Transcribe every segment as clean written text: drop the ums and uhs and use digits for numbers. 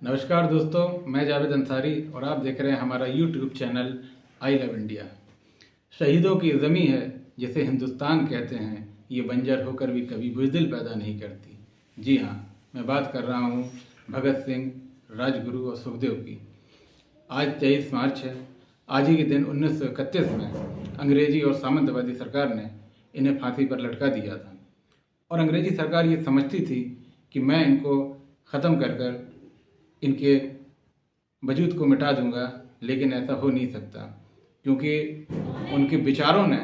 नमस्कार दोस्तों, मैं जावेद अंसारी और आप देख रहे हैं हमारा YouTube channel I love India. शहीदों की ज़मीं है जिसे हिंदुस्तान कहते हैं, ये बंजर होकर भी कभी बुज़दिल पैदा नहीं करती। जी हाँ, मैं बात कर रहा हूँ भगत सिंह, राजगुरु और सुखदेव की। आज 23 मार्च है। आज ही के दिन 1931 में अंग्रेजी और सामंतवादी सरकार ने इन्हें फांसी पर लटका दिया था। और अंग्रेजी सरकार ये समझती थी कि मैं इनको ख़त्म कर कर इनके वजूद को मिटा दूंगा, लेकिन ऐसा हो नहीं सकता, क्योंकि उनके विचारों ने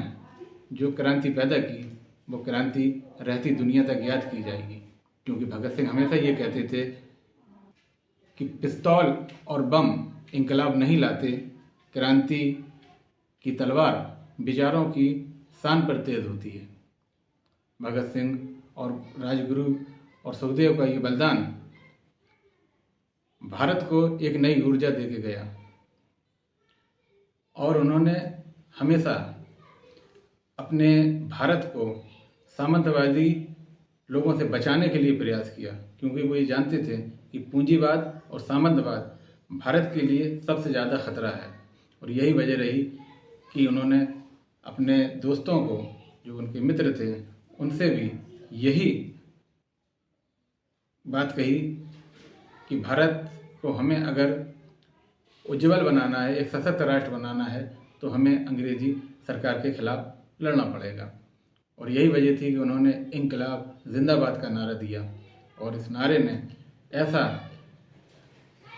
जो क्रांति पैदा की वो क्रांति रहती दुनिया तक याद की जाएगी। क्योंकि भगत सिंह हमेशा ये कहते थे कि पिस्तौल और बम इंकलाब नहीं लाते, क्रांति की तलवार विचारों की शान पर तेज होती है। भगत सिंह और राजगुरु और सुखदेव का ये बलिदान भारत को एक नई ऊर्जा देके गया और उन्होंने हमेशा अपने भारत को सामंतवादी लोगों से बचाने के लिए प्रयास किया, क्योंकि वो ये जानते थे कि पूंजीवाद और सामंतवाद भारत के लिए सबसे ज़्यादा खतरा है। और यही वजह रही कि उन्होंने अपने दोस्तों को, जो उनके मित्र थे, उनसे भी यही बात कही कि भारत को हमें अगर उज्जवल बनाना है, एक सशक्त राष्ट्र बनाना है, तो हमें अंग्रेजी सरकार के खिलाफ लड़ना पड़ेगा। और यही वजह थी कि उन्होंने इंकलाब जिंदाबाद का नारा दिया और इस नारे ने ऐसा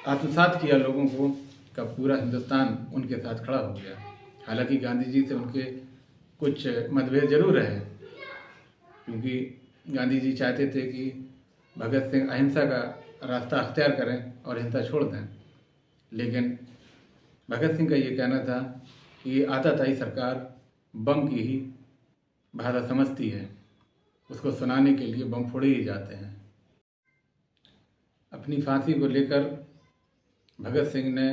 आत्मसात किया लोगों को कि पूरा हिंदुस्तान उनके साथ खड़ा हो गया। हालांकि गांधी जी से उनके कुछ मतभेद जरूर रहे, क्योंकि गांधी जी चाहते थे कि भगत सिंह अहिंसा का रास्ता अख्तियार करें और हिंसा छोड़ दें, लेकिन भगत सिंह का ये कहना था कि ये आताताई सरकार बम की ही भाषा समझती है, उसको सुनाने के लिए बम फोड़े ही जाते हैं। अपनी फांसी को लेकर भगत सिंह ने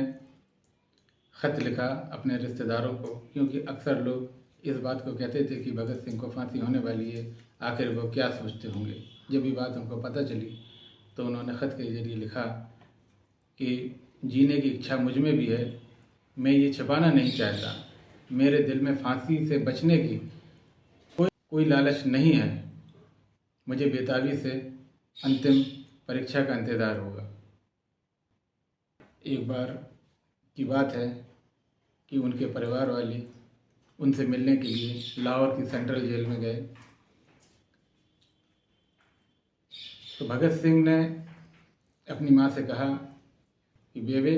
खत लिखा अपने रिश्तेदारों को, क्योंकि अक्सर लोग इस बात को कहते थे कि भगत सिंह को फांसी होने वाली है, आखिर वो क्या सोचते होंगे। जब ये बात उनको पता चली तो उन्होंने ख़त के जरिए लिखा कि जीने की इच्छा मुझ में भी है, मैं ये छिपाना नहीं चाहता, मेरे दिल में फांसी से बचने की कोई लालच नहीं है, मुझे बेताबी से अंतिम परीक्षा का इंतज़ार होगा। एक बार की बात है कि उनके परिवार वाले उनसे मिलने के लिए लाहौर की सेंट्रल जेल में गए, तो भगत सिंह ने अपनी माँ से कहा कि बेबे,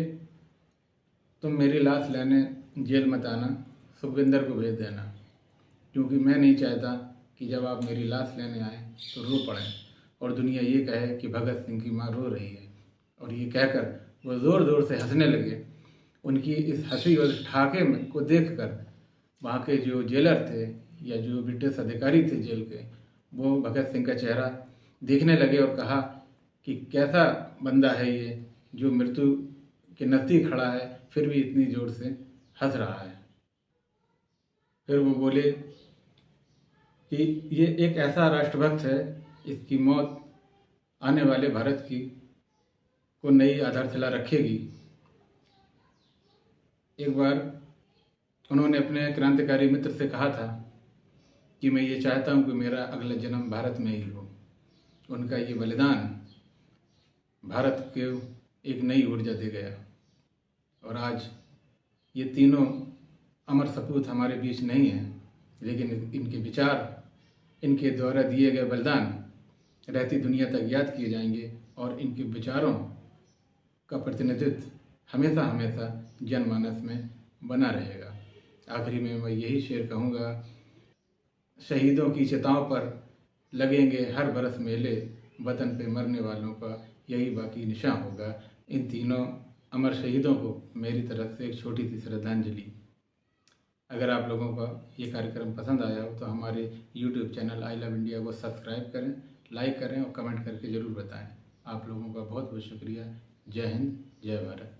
तुम मेरी लाश लेने जेल मत आना, सुखविंदर को भेज देना, क्योंकि मैं नहीं चाहता कि जब आप मेरी लाश लेने आए तो रो पड़ें और दुनिया ये कहे कि भगत सिंह की माँ रो रही है। और ये कहकर वो ज़ोर ज़ोर से हंसने लगे। उनकी इस हंसी और ठाके में को देखकर वहाँ के जो जेलर थे या जो ब्रिटिश अधिकारी थे जेल के, वो भगत सिंह का चेहरा देखने लगे और कहा कि कैसा बंदा है ये, जो मृत्यु के नज़दीक खड़ा है फिर भी इतनी ज़ोर से हंस रहा है। फिर वो बोले कि ये एक ऐसा राष्ट्रभक्त है, इसकी मौत आने वाले भारत की को नई आधारशिला रखेगी। एक बार उन्होंने अपने क्रांतिकारी मित्र से कहा था कि मैं ये चाहता हूँ कि मेरा अगला जन्म भारत में ही हो। उनका ये बलिदान भारत को एक नई ऊर्जा दे गया और आज ये तीनों अमर सपूत हमारे बीच नहीं हैं, लेकिन इनके विचार, इनके द्वारा दिए गए बलिदान रहती दुनिया तक याद किए जाएंगे और इनके विचारों का प्रतिनिधित्व हमेशा हमेशा जनमानस में बना रहेगा। आखिरी में मैं यही शेर कहूँगा, शहीदों की चिताओं पर लगेंगे हर बरस मेले, वतन पे मरने वालों का यही बाकी निशान होगा। इन तीनों अमर शहीदों को मेरी तरफ से एक छोटी सी श्रद्धांजलि। अगर आप लोगों का ये कार्यक्रम पसंद आया हो तो हमारे YouTube channel I love India को सब्सक्राइब करें, लाइक करें और कमेंट करके ज़रूर बताएं। आप लोगों का बहुत बहुत शुक्रिया। जय हिंद, जय भारत।